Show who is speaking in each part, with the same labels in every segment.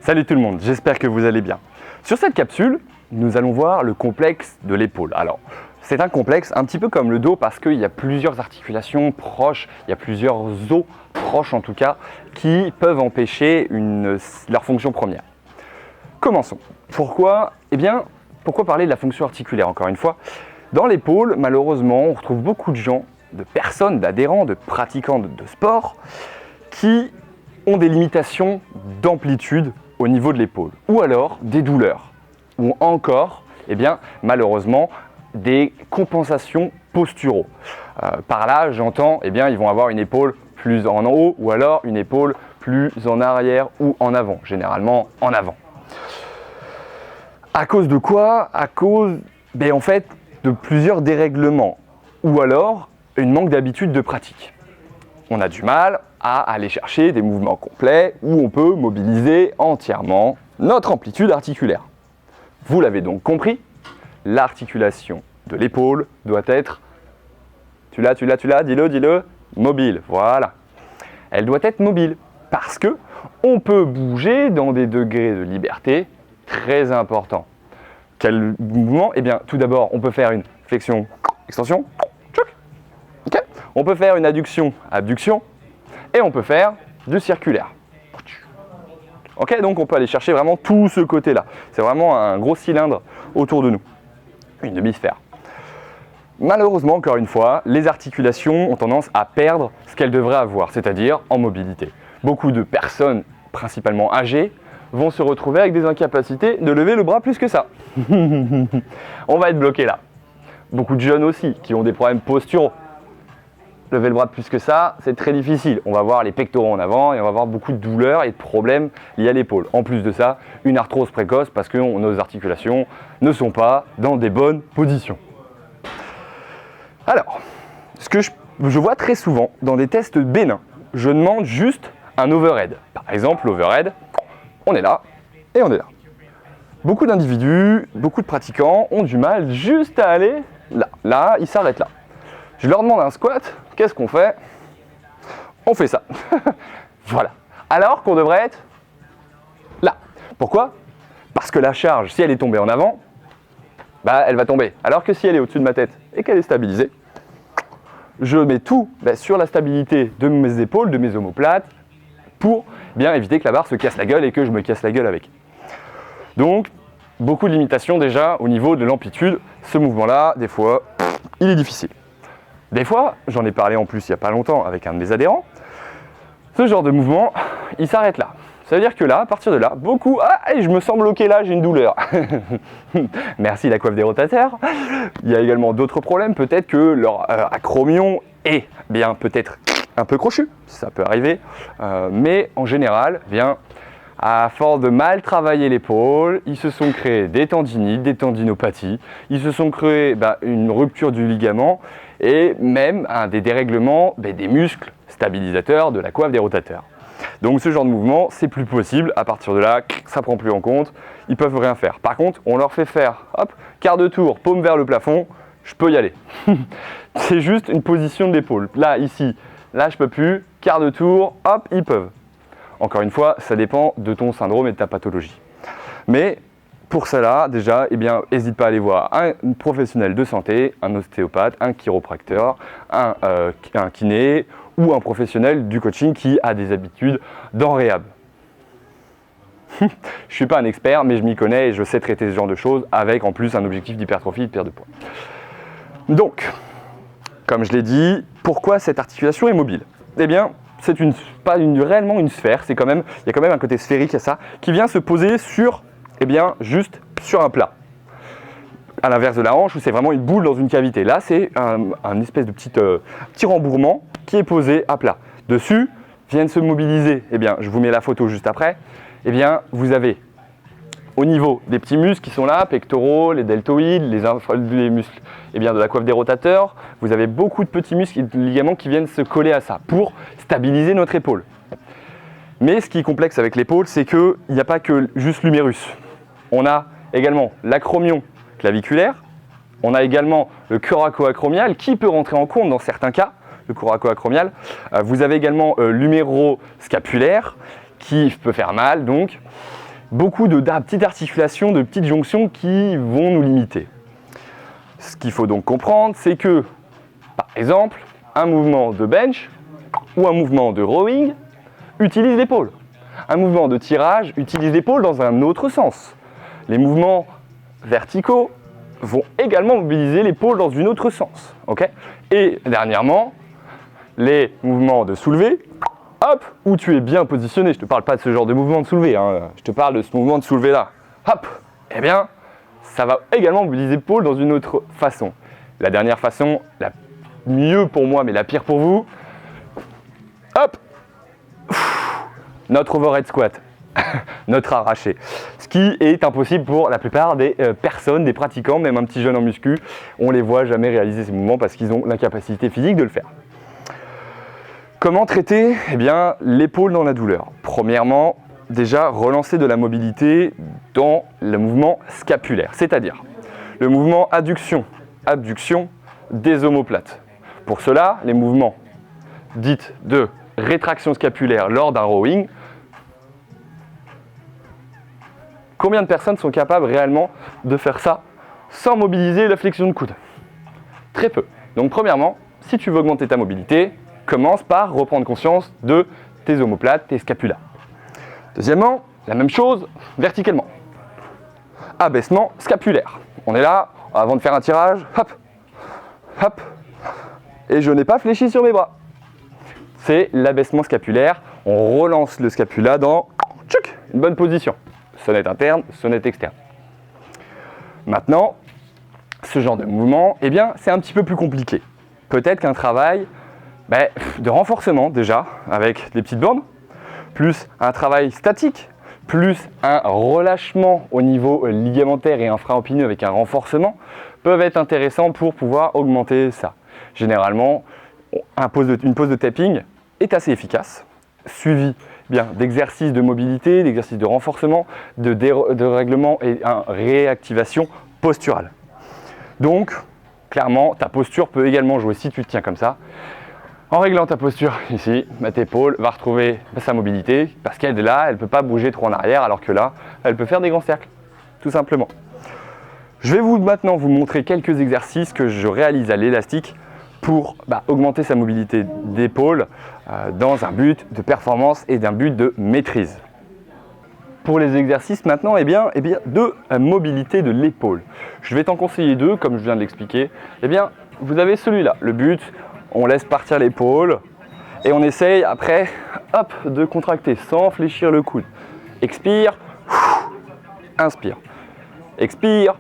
Speaker 1: Salut tout le monde, j'espère que vous allez bien. Sur cette capsule, nous allons voir le complexe de l'épaule. Alors, c'est un complexe un petit peu comme le dos parce qu'il y a plusieurs articulations proches, il y a plusieurs os proches en tout cas, qui peuvent empêcher leur fonction première. Commençons. Pourquoi parler de la fonction articulaire encore une fois? Dans l'épaule, malheureusement, on retrouve beaucoup de gens, de personnes, d'adhérents, de pratiquants de sport qui ont des limitations d'amplitude au niveau de l'épaule, ou alors des douleurs, ou encore, malheureusement, des compensations posturaux. Par là, j'entends, ils vont avoir une épaule plus en haut, ou alors une épaule plus en arrière ou en avant, généralement en avant. À cause de quoi? À cause, de plusieurs dérèglements, ou alors une manque d'habitude de pratique. On a du mal à aller chercher des mouvements complets où on peut mobiliser entièrement notre amplitude articulaire. Vous l'avez donc compris, l'articulation de l'épaule doit être, dis-le, mobile, voilà. Elle doit être mobile parce que on peut bouger dans des degrés de liberté très importants. Quel mouvement? Tout d'abord, on peut faire une flexion, extension, okay. On peut faire une adduction, abduction, et on peut faire du circulaire. Ok, donc on peut aller chercher vraiment tout ce côté-là. C'est vraiment un gros cylindre autour de nous, une demi-sphère. Malheureusement, encore une fois, les articulations ont tendance à perdre ce qu'elles devraient avoir, c'est-à-dire en mobilité. Beaucoup de personnes, principalement âgées, vont se retrouver avec des incapacités de lever le bras plus que ça. On va être bloqué là. Beaucoup de jeunes aussi qui ont des problèmes posturaux. Lever le bras plus que ça, c'est très difficile. On va avoir les pectoraux en avant et on va avoir beaucoup de douleurs et de problèmes liés à l'épaule. En plus de ça, une arthrose précoce parce que nos articulations ne sont pas dans des bonnes positions. Alors, ce que je vois très souvent dans des tests bénins, je demande juste un overhead. Par exemple, l'overhead, on est là et on est là. Beaucoup d'individus, beaucoup de pratiquants ont du mal juste à aller là. Là, ils s'arrêtent là. Je leur demande un squat, qu'est-ce qu'on fait? On fait ça. Voilà. Alors qu'on devrait être là. Pourquoi? Parce que la charge, si elle est tombée en avant, elle va tomber. Alors que si elle est au-dessus de ma tête et qu'elle est stabilisée, je mets tout sur la stabilité de mes épaules, de mes omoplates, pour éviter que la barre se casse la gueule et que je me casse la gueule avec. Donc, beaucoup de limitations déjà au niveau de l'amplitude. Ce mouvement-là, des fois, il est difficile. Des fois, j'en ai parlé en plus il n'y a pas longtemps avec un de mes adhérents, ce genre de mouvement, il s'arrête là. Ça veut dire que là, à partir de là, beaucoup, je me sens bloqué là, j'ai une douleur. Merci la coiffe des rotateurs. Il y a également d'autres problèmes, peut-être que leur acromion est peut-être un peu crochu, ça peut arriver, mais en général, à force de mal travailler l'épaule, ils se sont créés des tendinites, des tendinopathies, ils se sont créés une rupture du ligament et même des dérèglements des muscles stabilisateurs de la coiffe des rotateurs. Donc ce genre de mouvement, c'est plus possible, à partir de là, ça prend plus en compte, ils peuvent rien faire. Par contre, on leur fait faire, hop, quart de tour, paume vers le plafond, je peux y aller. C'est juste une position de l'épaule. Là, ici, là je peux plus, quart de tour, hop, ils peuvent. Encore une fois, ça dépend de ton syndrome et de ta pathologie. Mais pour cela, déjà, n'hésite pas à aller voir un professionnel de santé, un ostéopathe, un chiropracteur, un kiné ou un professionnel du coaching qui a des habitudes dans réhab. Je ne suis pas un expert, mais je m'y connais et je sais traiter ce genre de choses avec en plus un objectif d'hypertrophie et de perte de poids. Donc, comme je l'ai dit, pourquoi cette articulation est mobile? C'est pas réellement une sphère, il y a quand même un côté sphérique à ça, qui vient se poser sur, juste sur un plat. À l'inverse de la hanche, où c'est vraiment une boule dans une cavité. Là, c'est un espèce de petit rembourrement qui est posé à plat. Dessus, viennent se mobiliser, je vous mets la photo juste après, vous avez au niveau des petits muscles qui sont là, pectoraux, les deltoïdes, les muscles de la coiffe des rotateurs, vous avez beaucoup de petits muscles et de ligaments qui viennent se coller à ça pour stabiliser notre épaule. Mais ce qui est complexe avec l'épaule, c'est qu'il n'y a pas que juste l'humérus. On a également l'acromion claviculaire, on a également le coraco-acromial qui peut rentrer en compte dans certains cas, le coraco-acromial. Vous avez également l'huméro-scapulaire qui peut faire mal donc. beaucoup de petites articulations, de petites jonctions qui vont nous limiter. Ce qu'il faut donc comprendre, c'est que, par exemple, un mouvement de bench ou un mouvement de rowing utilise l'épaule. Un mouvement de tirage utilise l'épaule dans un autre sens. Les mouvements verticaux vont également mobiliser l'épaule dans un autre sens. Okay, et dernièrement, les mouvements de soulevé, hop, où tu es bien positionné. Je ne te parle pas de ce genre de mouvement de soulevé, hein, je te parle de ce mouvement de soulevé là. Hop, eh bien, ça va également mobiliser l'épaule dans une autre façon. La dernière façon, la mieux pour moi, mais la pire pour vous, hop, notre overhead squat, notre arraché. Ce qui est impossible pour la plupart des personnes, des pratiquants, même un petit jeune en muscu, on les voit jamais réaliser ces mouvements parce qu'ils ont l'incapacité physique de le faire. Comment traiter l'épaule dans la douleur? Premièrement, déjà relancer de la mobilité dans le mouvement scapulaire, c'est-à-dire le mouvement adduction des omoplates. Pour cela, les mouvements dits de rétraction scapulaire lors d'un rowing. Combien de personnes sont capables réellement de faire ça sans mobiliser la flexion de coude? Très peu. Donc premièrement, si tu veux augmenter ta mobilité, commence par reprendre conscience de tes omoplates, tes scapulas. Deuxièmement, la même chose verticalement. Abaissement scapulaire. On est là, avant de faire un tirage, hop, hop, et je n'ai pas fléchi sur mes bras. C'est l'abaissement scapulaire. On relance le scapula dans une bonne position. Sonnette interne, sonnette externe. Maintenant, ce genre de mouvement, c'est un petit peu plus compliqué. Peut-être qu'un travail de renforcement déjà, avec des petites bandes, plus un travail statique, plus un relâchement au niveau ligamentaire et infra-épineux avec un renforcement, peuvent être intéressants pour pouvoir augmenter ça. Généralement, une pose de tapping est assez efficace, suivi d'exercices de mobilité, d'exercices de renforcement, de règlement et une réactivation posturale. Donc, clairement, ta posture peut également jouer si tu te tiens comme ça. En réglant ta posture ici, tes épaules va retrouver sa mobilité parce qu'elle est là, elle ne peut pas bouger trop en arrière alors que là, elle peut faire des grands cercles, tout simplement. Je vais maintenant vous montrer quelques exercices que je réalise à l'élastique pour augmenter sa mobilité d'épaule dans un but de performance et d'un but de maîtrise. Pour les exercices maintenant, de mobilité de l'épaule. Je vais t'en conseiller deux, comme je viens de l'expliquer. Vous avez celui-là, le but, on laisse partir l'épaule et on essaye après, hop, de contracter sans fléchir le coude. Expire, inspire. Expire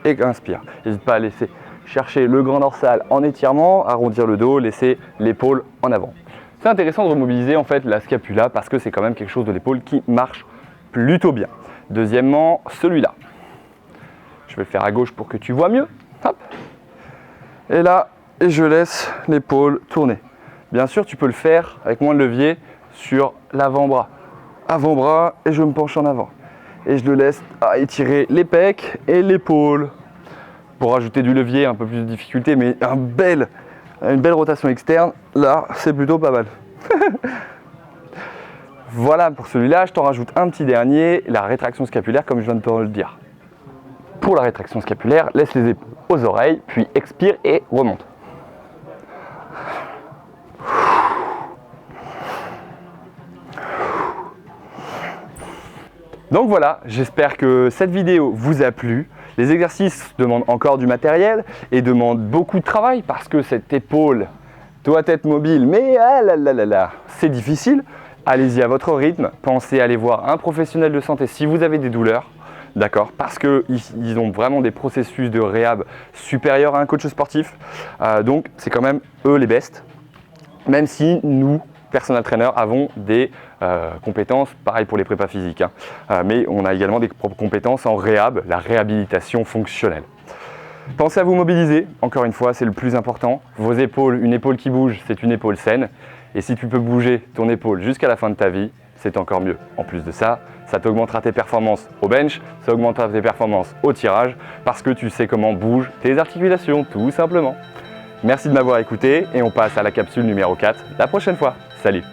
Speaker 1: et inspire. N'hésite pas à laisser chercher le grand dorsal en étirement, arrondir le dos, laisser l'épaule en avant. C'est intéressant de remobiliser en fait la scapula parce que c'est quand même quelque chose de l'épaule qui marche plutôt bien. Deuxièmement, celui-là. Je vais le faire à gauche pour que tu vois mieux. Hop. Et là, je laisse l'épaule tourner. Bien sûr, tu peux le faire avec moins de levier sur l'avant-bras. Avant-bras et je me penche en avant. Et je le laisse étirer les pecs et l'épaule. Pour ajouter du levier, un peu plus de difficulté, mais une belle rotation externe, là, c'est plutôt pas mal. Voilà pour celui-là, je t'en rajoute un petit dernier, la rétraction scapulaire, comme je viens de te le dire. Pour la rétraction scapulaire, laisse les épaules aux oreilles, puis expire et remonte. Donc voilà, j'espère que cette vidéo vous a plu. Les exercices demandent encore du matériel et demandent beaucoup de travail parce que cette épaule doit être mobile, mais c'est difficile. Allez-y à votre rythme, pensez à aller voir un professionnel de santé si vous avez des douleurs, d'accord, parce qu'ils ont vraiment des processus de réhab supérieurs à un coach sportif, donc c'est quand même eux les bestes, même si nous, personal trainer, avons des compétences, pareil pour les prépas physiques, mais on a également des compétences en réhab, la réhabilitation fonctionnelle. Pensez à vous mobiliser, encore une fois, c'est le plus important. Vos épaules, une épaule qui bouge, c'est une épaule saine. Et si tu peux bouger ton épaule jusqu'à la fin de ta vie, c'est encore mieux. En plus de ça, ça t'augmentera tes performances au bench, ça augmentera tes performances au tirage, parce que tu sais comment bougent tes articulations, tout simplement. Merci de m'avoir écouté et on passe à la capsule numéro 4 la prochaine fois. Salut!